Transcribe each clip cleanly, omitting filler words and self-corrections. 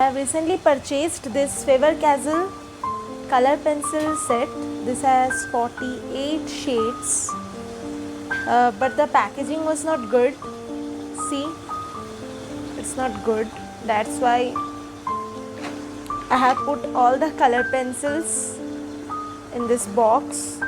I have recently purchased this Faber Castell color pencil set. This has 48 shades, but the packaging was not good. See, it's not good. That's why I have put all the color pencils in this box.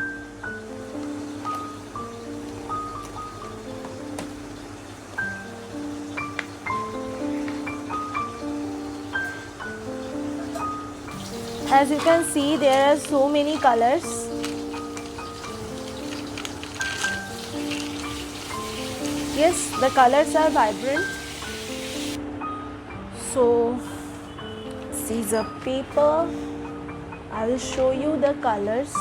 As you can see, there are so many colors. Yes, the colors are vibrant. So, this is a paper. I will show you the colors.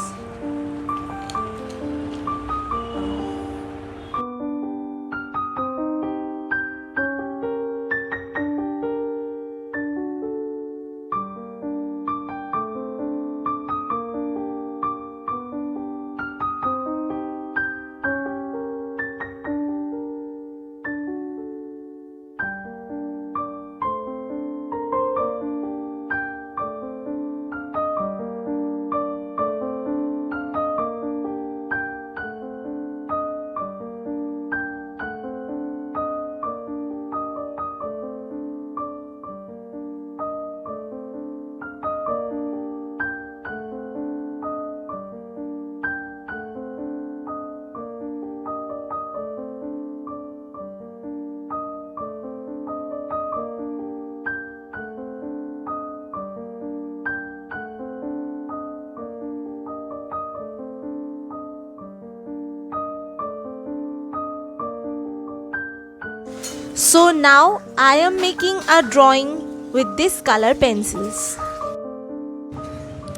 So now I am making a drawing with these color pencils.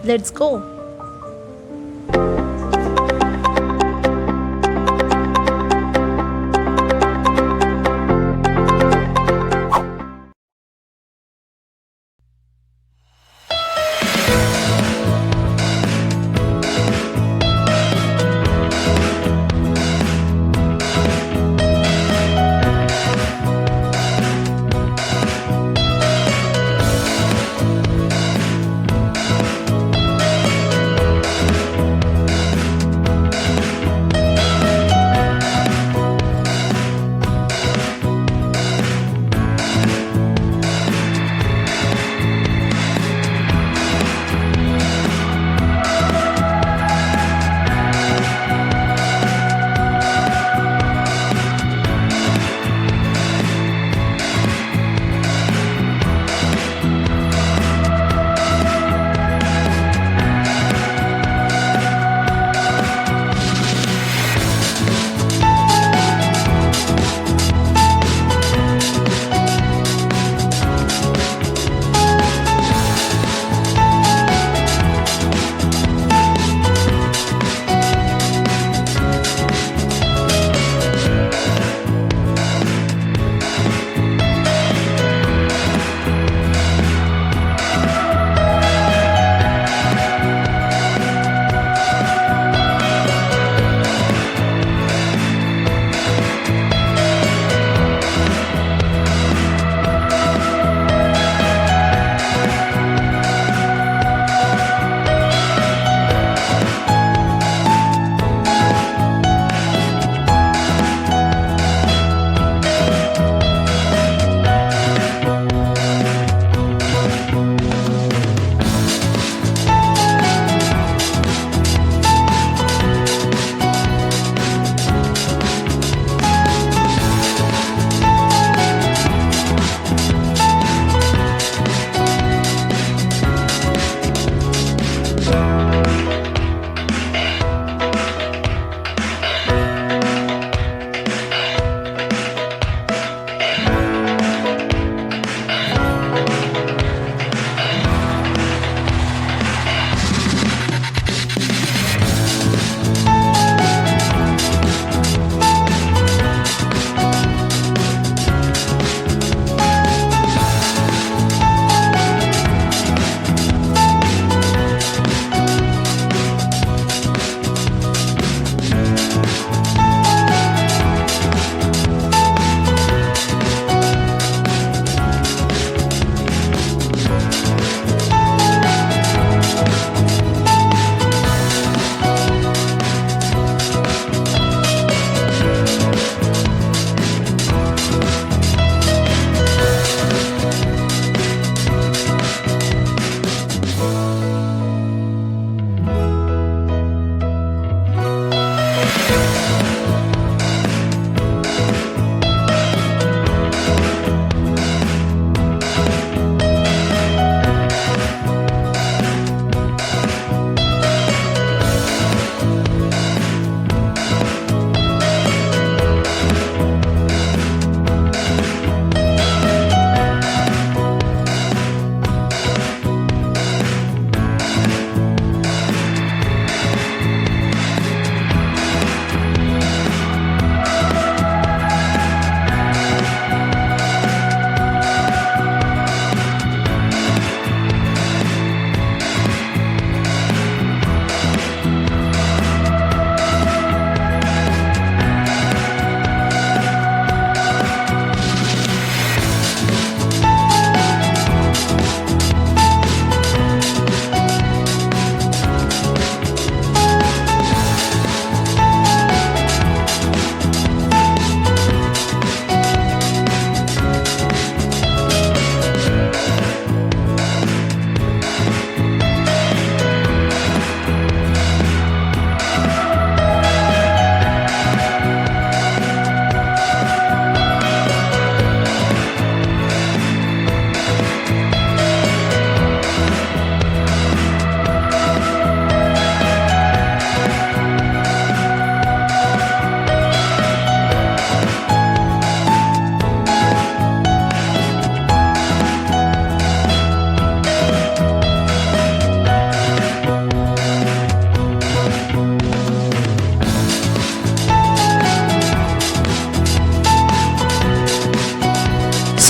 Let's go.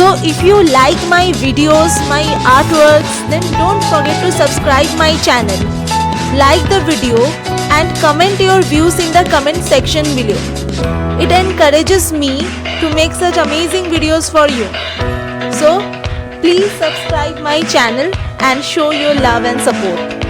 So if you like my videos, my artworks, then don't forget to subscribe my channel. Like the video and comment your views in the comment section below. It encourages me to make such amazing videos for you. So please subscribe my channel and show your love and support.